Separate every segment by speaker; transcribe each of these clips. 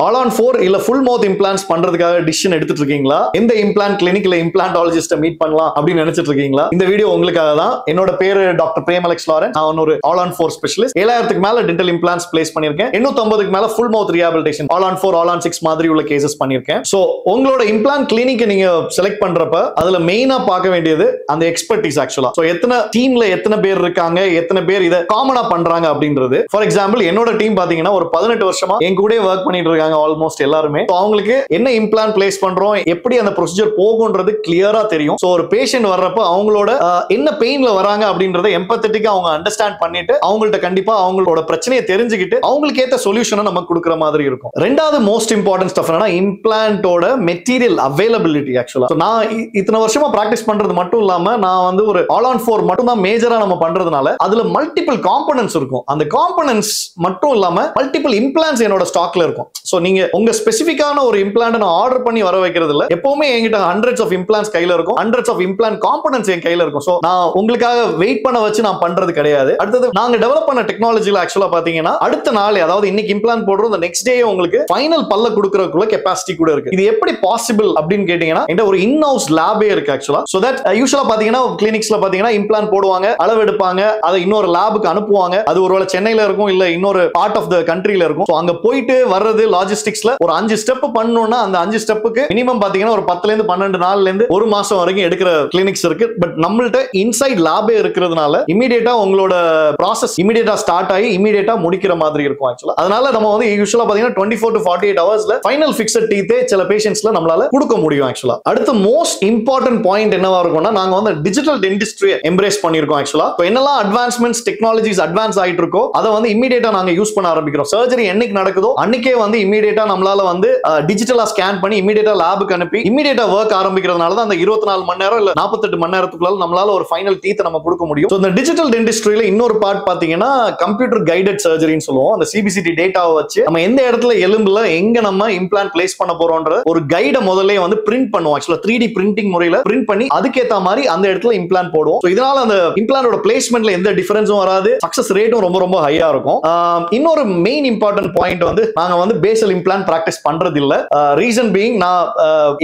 Speaker 1: All on 4 இல்ல full மவுத் implants பண்றதுக்காக decision எடுத்துட்டு இருக்கீங்களா? எந்த இம்ப்ளான்ட் கிளினிக்ல இம்ப்ளான்டாலஜிஸ்ட மீட் பண்ணலாம் அப்படின்னு நினைச்சிட்டு இருக்கீங்களா? இந்த வீடியோ உங்களுக்காக தான். என்னோட பேரு டாக்டர் பிரேம் அலெக்ஸ் லாரன்ஸ். நான் ஒரு ஆல் ஆன் 4 ஸ்பெஷலிஸ்ட். 7000க்கு மேல டென்டல் இம்ப்ளான்ட்ஸ் பிளேஸ் பண்ணிருக்கேன். 850க்கு மேல full mouth rehabilitation all on 4 all on 6 மாதிரி உள்ள கேசஸ் பண்ணிருக்கேன். சோ உங்களோட இம்ப்ளான்ட் கிளினிக் நீங்க செலக்ட் பண்றப்ப அதுல மெயினா பார்க்க வேண்டியது அந்த எக்ஸ்பர்டீஸ் ஆக்சுவலா. சோ எத்தனை டீம்ல எத்தனை பேர் இருக்காங்க, எத்தனை பேர் இத காமனா பண்றாங்க அப்படின்றது. ஃபார் எக்ஸாம்பிள் என்னோட டீம் பாத்தீங்கன்னா ஒரு 18 வருஷமா என் கூட வர்க் பண்ணிட்டு இருக்காங்க ஆல்மோஸ்ட் எல்லாருமே. அவங்களுக்கு என்ன இம்ப்ளான்ட் பிளேஸ் பண்றோம், எப்படி அந்த ப்ரொசீஜர் போகும்ன்றது கிளியரா தெரியும். சோ ஒரு பேஷண்ட் வர்றப்ப அவங்களோட என்ன பெயின்ல வராங்க அப்படின்றத எம்பத்தட்டிக்கா அவங்க அண்டர்ஸ்டாண்ட் பண்ணிட்டு அவங்கள்ட்ட கண்டிப்பா அவங்களோட பிரச்சனையை தெரிஞ்சுக்கிட்டு அவங்களுக்கு ஏத்த சொல்யூஷனை நம்ம கொடுக்குற மாதிரி இருக்கும். ரெண்டாவது மோஸ்ட் இம்பார்ட்டன்ட் ஸ்டஃப் என்னன்னா இம்ப்ளான்ட்டோட மெட்டீரியல் அவைலபிலிட்டி. ஆக்சுவலா நான் இத்தனை வருஷமா பிராக்டிஸ் பண்றது மட்டும் இல்லாம நான் வந்து ஒரு ஆல் ஆன் 4 மட்டும் தான் மேஜரா நம்ம பண்றதுனால அதுல மல்டிபிள் காம்போனன்ட்ஸ் இருக்கும். அந்த காம்போனன்ட்ஸ் மட்டும் இல்லாம மல்டிபிள் இம்ப்ளான்ட்ஸ் என்னோட ஸ்டாக்ல இருக்கும். சோ நீங்க உங்க ஸ்பெசிபிக்கான ஒரு இம்ப்ளான்ட் நான் ஆர்டர் பண்ணி வர வைக்கிறது இல்ல. எப்பவுமே என்கிட்ட ஹண்ட்ரட்ஸ் ஆஃப் இம்ப்ளான்ட்ஸ் கையில இருக்கும், ஹண்ட்ரட்ஸ் ஆஃப் இம்ப்ளான்ட் காம்போனன்ட்ஸ் என் கையில இருக்கும். சோ நான் உங்களுக்காக வெயிட் பண்ண வச்சு நான் பண்றது கிடையாது. அடுத்தது நாங்க டெவலப் பண்ண டெக்னாலஜில ஆக்சுவலா பாத்தீங்கன்னா அடுத்த நாள், அதாவது இன்னைக்கு இம்ப்ளான்ட் போடுறோம், the next day உங்களுக்கு ஃபைனல் பல்ல கொடுக்கறதுக்குள்ள கெபாசிட்டி கூட இருக்கு. இது எப்படி பாசிபிள் அப்படின்னு கேட்டீங்கன்னா என்கிட்ட ஒரு இன் ஹவுஸ் லேபே இருக்கு ஆக்சுவலா. சோ தட் யூசுவலா பாத்தீங்கன்னா கிளினிக்ஸ்ல பாத்தீங்கன்னா இம்ப்ளான்ட் போடுவாங்க, அளவு எடுப்பாங்க, அதை இன்னொரு லேபுக்கு அனுப்புவாங்க. அது ஒருவேளை சென்னையில இருக்கும் இல்ல இன்னொரு பார்ட் ஆஃப் த கண்ட்ரில இருக்கும். சோ அங்க போயிட்டு வர்றது லாஜிஸ்டிக்ஸ்ல ஒரு 5 ஸ்டெப் பண்ணனும்னா அந்த 5 ஸ்டெப்புக்கு மினிமம் பாத்தீங்கன்னா ஒரு 10ல இருந்து 12 நாள்ல இருந்து ஒரு மாசம் வரைக்கும் எடுக்கிற கிளினிக்ஸ் இருக்கு. பட் நம்மள்ட்ட இன்சைட் லேபே இருக்கிறதுனால இமிடியேட்டா உங்களோட ப்ராசஸ் இமிடியேட்டா ஸ்டார்ட் ஆகி இமிடியேட்டா முடிக்கிற மாதிரி இருக்கும் ஆக்சுவலா. அதனால நம்ம வந்து யூசுவலா பாத்தீங்கன்னா 24 to 48 ஹவர்ஸ்ல ஃபைனல் ஃபிக்ஸட் டீத் சில பேஷண்ட்ஸ்ல நம்மளால கொடுக்க முடியும் ஆக்சுவலா. அடுத்து மோஸ்ட் இம்பார்ட்டன்ட் பாயிண்ட் என்னவா இருக்கும்னா நாங்க வந்து டிஜிட்டல் டென்டிஸ்ட்ரியை எம்ப்ரேஸ் பண்ணிருக்கோம் ஆக்சுவலா. என்னெல்லாம் அட்வான்ஸ்மெண்ட்ஸ் டெக்னாலஜிஸ் அட்வான்ஸ் ஆயிட்டு இருக்கோ அதை வந்து இமிடியேட்டா நாங்க யூஸ் பண்ண ஆரம்பிக்கிறோம். சர்ஜரி என்னைக்கு நடக்குதோ அன்னைக்கே வந்து இமிடியேட்டா நம்மளால வந்து டிஜிட்டலா ஸ்கேன் பண்ணி இமிடியேட்டா லேபுக்கு அனுப்பி இமிடியேட்டா வர்க் ஆரம்பிக்கிறதுனால தான் அந்த 24 மணி நேரம் இல்ல 48 மணி நேரத்துக்குள்ள நம்மளால ஒரு ஃபைனல் டீத் நம்ம கொடுக்க முடியும். இந்த டிஜிட்டல் டென்டிஸ்ட்ரியில இன்னொரு பார்ட் பாத்தீங்கன்னா கம்ப்யூட்டர் கைடட் சர்ஜரின்னு சொல்லுவோம். அந்த சிபிசிடி டேட்டாவை வச்சு நம்ம எந்த இடத்துல எலும்புல எங்க நம்ம இம்ப்ளான்ட் பிளேஸ் பண்ண போறோம்ன்ற ஒரு கைட முதல்ல வந்து பிரிண்ட் பண்ணுவோம். ஆக்சுவலா 3D பிரிண்டிங் முறையில பிரிண்ட் பண்ணி அதுக்கேத்த மாதிரி அந்த இடத்துல இம்ப்ளான்ட் போடுவோம். இதனால அந்த இம்ப்ளான்டோட பிளேஸ்மெண்ட்ல எந்த டிஃபரன்ஸும் வராது, சக்சஸ் ரேட்டும் ரொம்ப ரொம்ப ஹையா இருக்கும். இன்னொரு மெயின் இம்பார்ட்டன்ட் பாயிண்ட் வந்து நாங்க வந்து பேசல் இம்ப்ளான்ட் பிராக்டிஸ் பண்றது இல்ல. ரீசன் பீயிங் நான்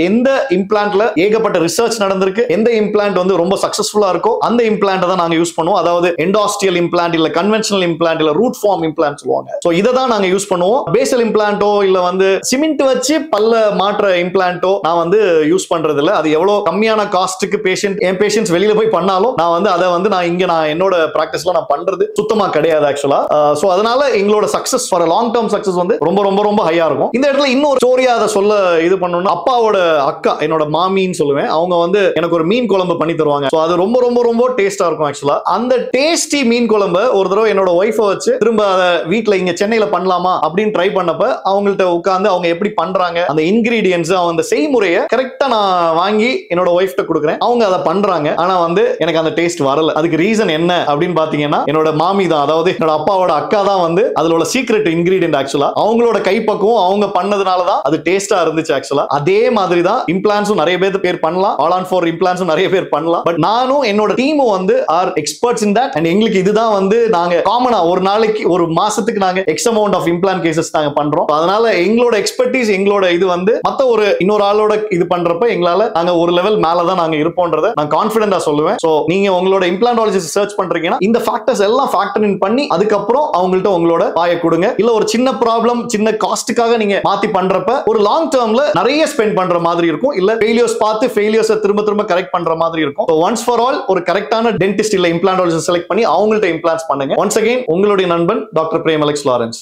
Speaker 1: எந்த இம்ப்ளான்ட்ல ஏகப்பட்ட ரிசர்ச் நடந்திருக்கு, எந்த இம்ப்ளான்ட் வந்து ரொம்ப சக்சஸ்ஃபுல்லா இருக்கோ அந்த இம்ப்ளான்ட் தான் நாங்க யூஸ் பண்ணுவோம். அதாவது எண்டாஸ்டியல் இம்ப்ளான்ட் இல்ல கன்வென்ஷனல் இம்ப்ளான்ட் இல்ல ரூட் ஃபார்ம் இம்ப்ளான்ட் சொல்லுவாங்க. சோ இத தான் நாங்க யூஸ் பண்ணுவோம். பேசல் இம்ப்ளான்ட்டோ இல்ல வந்து சிமெண்ட் வச்சு பல்ல மாற்ற இம்ப்ளான்ட்டோ நான் வந்து யூஸ் பண்றது இல்ல. அது எவ்வளவு கம்மியான காஸ்ட்டுக்கு பேஷண்ட்ஸ் வெளியில போய் பண்ணாலும் நான் வந்து அதை வந்து நான் என்னோட பிராக்டிஸ்ல நான் பண்றது சுத்தமா கிடையாது ஆக்சுவலா. சோ அதனால எங்களோட success for long term success வந்து ரொம்ப ரொம்ப ரொம்ப ஹையா இருக்கும். இந்த இடத்துல இன்னொரு ஸ்டோரியா அதை சொல்ல இது பண்ணணும்னா அப்பாவோட அக்கா, என்னோட மாமின்னு சொல்லுவேன், அவங்க வந்து எனக்கு ஒரு மீன் குழம்பு பண்ணி தருவாங்க. சோ அது ரொம்ப ரொம்ப ரொம்ப டேஸ்டா இருக்கும் ஆக்சுவலா. அந்த டேஸ்டி மீன் குழம்பு ஒரு தடவை என்னோட ஒய்ஃபை வச்சு திரும்ப அதை வீட்டுல இங்க சென்னையில பண்ணலாமா அப்படின்னு ட்ரை பண்ணப்ப அவங்கள்ட்ட உட்கார்ந்து அவங்க எப்படி பண்றாங்க அந்த இன்கிரீடியன்ஸ் அந்த செய்முறையை கரெக்டா நான் வாங்கி என்னோட ஒய்ஃப்ட்ட கொடுக்குறேன். அவங்க அதை பண்றாங்க. ஆனா வந்து எனக்கு அந்த டேஸ்ட் வரல. அதுக்கு ரீசன் என்ன அப்படின்னு பாத்தீங்கன்னா என்னோட மாமி தான், அதாவது என்னோட அப்பாவோட அக்கா தான் வந்து அதோட சீக்ரெட் இன்கிரீடியன்ட் ஆக்சுவலா. அவங்களோட கைப்பக்குவம் அவங்க பண்ணதுனால தான் அது டேஸ்டா இருந்துச்சு ஆக்சுவலா. அதே மாதிரி தான் இம்ப்ளான்ட்ஸும் நிறைய பேர் பண்ணலாம், ஆல் ஆன் 4 இம்ப்ளான்ட்ஸும் நிறைய பேர் பண்ணலாம். பட் நானும் என்னோட டீமும் வந்து are experts in that. And எங்களுக்கு இதுதான் வந்து நாங்க காமனா ஒரு நாளைக்கு ஒரு மாசத்துக்கு நாங்க X amount of implant cases நாங்க பண்றோம். அதனால எங்களோட எக்ஸ்பர்டீஸ் எங்களோட இது வந்து மத்த ஒரு இன்னொரு ஆளோட இது பண்றப்ப எங்களால நாங்க ஒரு லெவல் மேல தான் நாங்க இருப்போம்ன்றத நான் கான்ஃபிடென்ட்டா சொல்லுவேன். சோ நீங்க உங்களோட இம்ப்ளான்டாலஜிஸ்ட் சர்ச் பண்றீங்கன்னா இந்த ஃபேக்டர்ஸ் எல்லாம் ஃபேக்டர் இன் பண்ணி அதுக்கப்புறம் அவங்கள்ட்ட உங்களோட வாயை கொடுங்க. இல்ல ஒரு சின்ன ப்ராப்ளம் சின்ன காஸ்ட்டுக்காக நீங்க மாத்தி பண்றப்ப ஒரு லாங் டர்ம்ல நிறைய ஸ்பெண்ட் பண்ற மாதிரி இருக்கும். இல்ல ஃபெயிலியர்ஸ் பார்த்து ஃபெயிலியர்ஸ் திரும்ப கரெக்ட் பண்ற மாதிரி இருக்கும். ஒன்ஸ் ஃபார் ஆல் ஒரு கரெக்டான டென்டிஸ்ட் இல்ல இம்ப்ளான்டாலஜிஸ்ட் செலக்ட் பண்ணி அவங்கள்ட்ட இம்ப்ளான்ட்ஸ் பண்ணுங்க. ஒன்ஸ் அகைன் உங்களுடைய நண்பன் டாக்டர் பிரேம் அலெக்ஸ் லாரன்ஸ்.